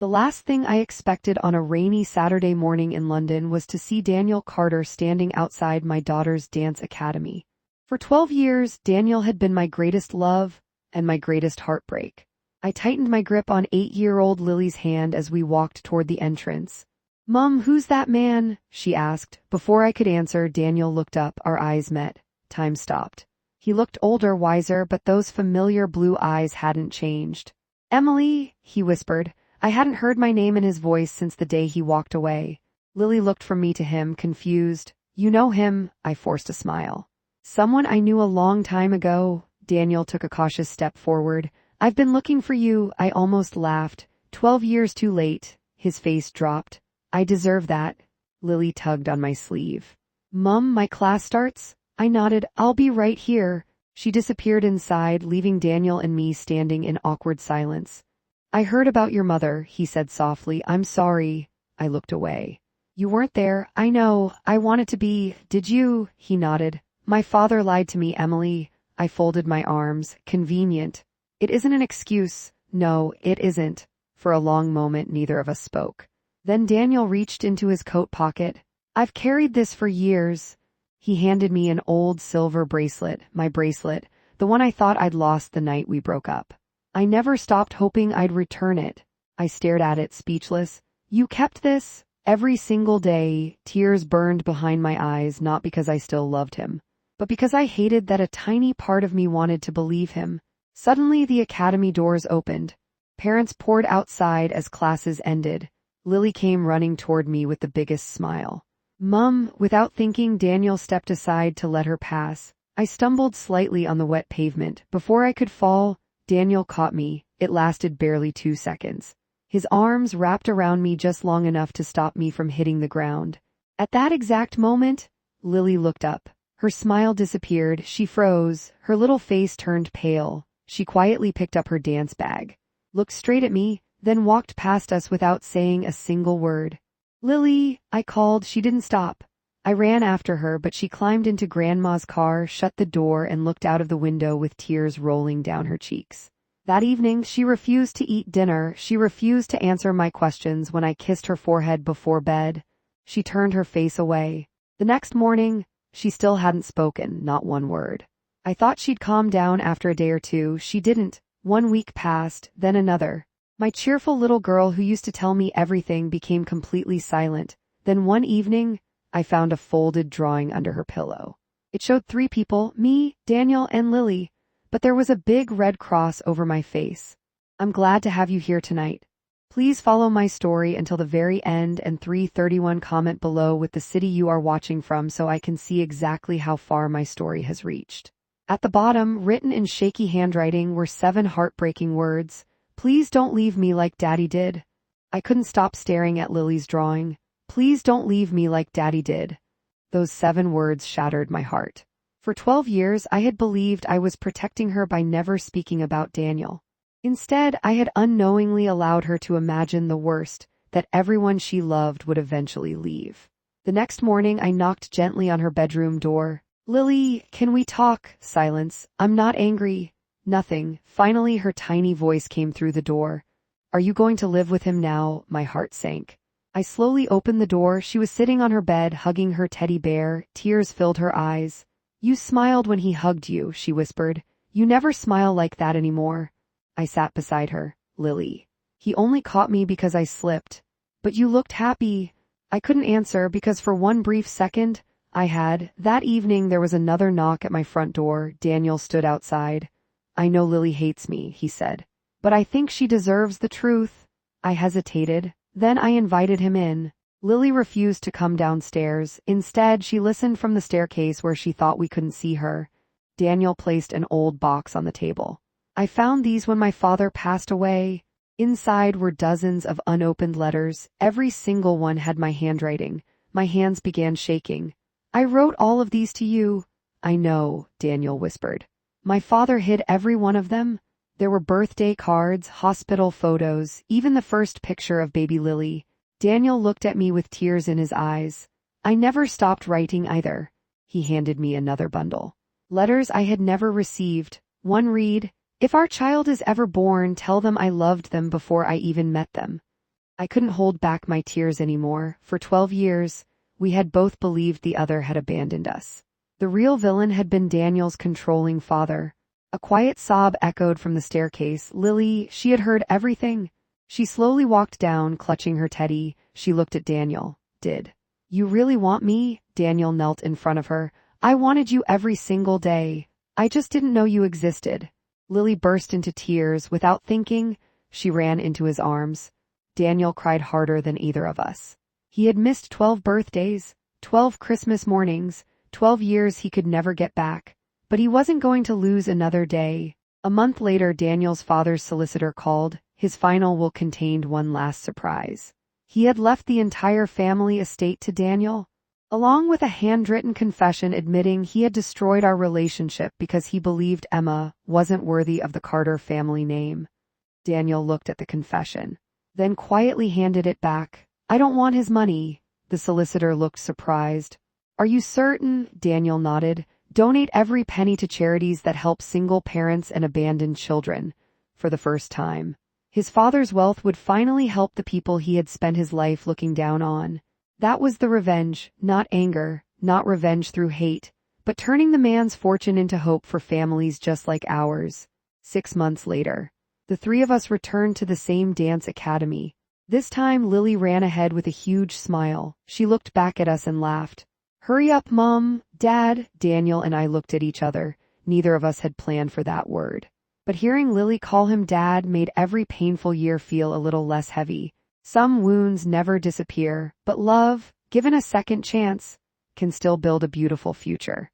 The last thing I expected on a rainy Saturday morning in London was to see Daniel Carter standing outside my daughter's dance academy. For 12 years, Daniel had been my greatest love and my greatest heartbreak. I tightened my grip on 8-year-old Lily's hand as we walked toward the entrance. "Mum, who's that man?" she asked. Before I could answer, Daniel looked up. Our eyes met. Time stopped. He looked older, wiser, but those familiar blue eyes hadn't changed. "Emily," he whispered. I hadn't heard my name in his voice since the day he walked away. Lily looked from me to him, confused. "You know him?" I forced a smile. "Someone I knew a long time ago." Daniel took a cautious step forward. "I've been looking for you." I almost laughed. 12 years too late. His face dropped. "I deserve that." Lily tugged on my sleeve. "Mum, my class starts?" I nodded. "I'll be right here." She disappeared inside, leaving Daniel and me standing in awkward silence. "I heard about your mother," he said softly. "I'm sorry." I looked away. "You weren't there." "I know. I wanted to be." "Did you?" He nodded. "My father lied to me, Emily." I folded my arms. "Convenient." "It isn't an excuse." "No, it isn't." For a long moment, neither of us spoke. Then Daniel reached into his coat pocket. "I've carried this for years." He handed me an old silver bracelet, my bracelet, the one I thought I'd lost the night we broke up. I never stopped hoping I'd return it. I stared at it, speechless. "You kept this?" Every single day, tears burned behind my eyes, not because I still loved him, but because I hated that a tiny part of me wanted to believe him. Suddenly, the academy doors opened. Parents poured outside as classes ended. Lily came running toward me with the biggest smile. "Mum," without thinking, Daniel stepped aside to let her pass. I stumbled slightly on the wet pavement. Before I could fall, Daniel caught me. It lasted barely 2 seconds. His arms wrapped around me just long enough to stop me from hitting the ground. At that exact moment, Lily looked up. Her smile disappeared. She froze. Her little face turned pale. She quietly picked up her dance bag, looked straight at me, then walked past us without saying a single word. "Lily," I called. She didn't stop. I ran after her, but she climbed into Grandma's car, shut the door, and looked out of the window with tears rolling down her cheeks. That evening, she refused to eat dinner. She refused to answer my questions when I kissed her forehead before bed. She turned her face away. The next morning, she still hadn't spoken, not one word. I thought she'd calm down after a day or two. She didn't. 1 week passed, then another. My cheerful little girl who used to tell me everything became completely silent. Then one evening, I found a folded drawing under her pillow. It showed 3 people, me, Daniel, and Lily, but there was a big red cross over my face. "I'm glad to have you here tonight. Please follow my story until the very end and 331 comment below with the city you are watching from so I can see exactly how far my story has reached." At the bottom, written in shaky handwriting, were 7 heartbreaking words. "Please don't leave me like Daddy did." I couldn't stop staring at Lily's drawing. "Please don't leave me like Daddy did." Those 7 words shattered my heart. For 12 years, I had believed I was protecting her by never speaking about Daniel. Instead, I had unknowingly allowed her to imagine the worst, that everyone she loved would eventually leave. The next morning, I knocked gently on her bedroom door. "Lily, can we talk?" Silence. "I'm not angry." Nothing. Finally, her tiny voice came through the door. "Are you going to live with him now?" My heart sank. I slowly opened the door. She was sitting on her bed, hugging her teddy bear. Tears filled her eyes. "You smiled when he hugged you," she whispered. "You never smile like that anymore." I sat beside her. "Lily, he only caught me because I slipped." "But you looked happy." I couldn't answer because for one brief second, I had. That evening, there was another knock at my front door. Daniel stood outside. "I know Lily hates me," he said, "but I think she deserves the truth." I hesitated. Then I invited him in. Lily refused to come downstairs. Instead, she listened from the staircase where she thought we couldn't see her. Daniel placed an old box on the table. "I found these when my father passed away." Inside were dozens of unopened letters. Every single one had my handwriting. My hands began shaking. "I wrote all of these to you." "I know," Daniel whispered. "My father hid every one of them." There were birthday cards, hospital photos, even the first picture of baby Lily. Daniel looked at me with tears in his eyes. "I never stopped writing either." He handed me another bundle. Letters I had never received. One read, "If our child is ever born, tell them I loved them before I even met them." I couldn't hold back my tears anymore. For 12 years, we had both believed the other had abandoned us. The real villain had been Daniel's controlling father. A quiet sob echoed from the staircase. Lily, she had heard everything. She slowly walked down, clutching her teddy. She looked at Daniel. Did you really want me? Daniel knelt in front of her. I wanted you every single day. I just didn't know you existed. Lily burst into tears. Without thinking, she ran into his arms. Daniel cried harder than either of us. He had missed 12 birthdays, 12 Christmas mornings, 12 years he could never get back. But he wasn't going to lose another day. A month later, Daniel's father's solicitor called. His final will contained one last surprise. He had left the entire family estate to Daniel, along with a handwritten confession admitting he had destroyed our relationship because he believed Emma wasn't worthy of the Carter family name. Daniel looked at the confession, then quietly handed it back. I don't want his money. The solicitor looked surprised. Are you certain? Daniel nodded. Donate every penny to charities that help single parents and abandoned children. For the first time, his father's wealth would finally help the people he had spent his life looking down on. That was the revenge, not anger, not revenge through hate, but turning the man's fortune into hope for families just like ours. 6 months later, the three of us returned to the same dance academy. This time Lily ran ahead with a huge smile. She looked back at us and laughed. Hurry up, Mom, Dad. Daniel and I looked at each other. Neither of us had planned for that word. But hearing Lily call him Dad made every painful year feel a little less heavy. Some wounds never disappear, but love, given a second chance, can still build a beautiful future.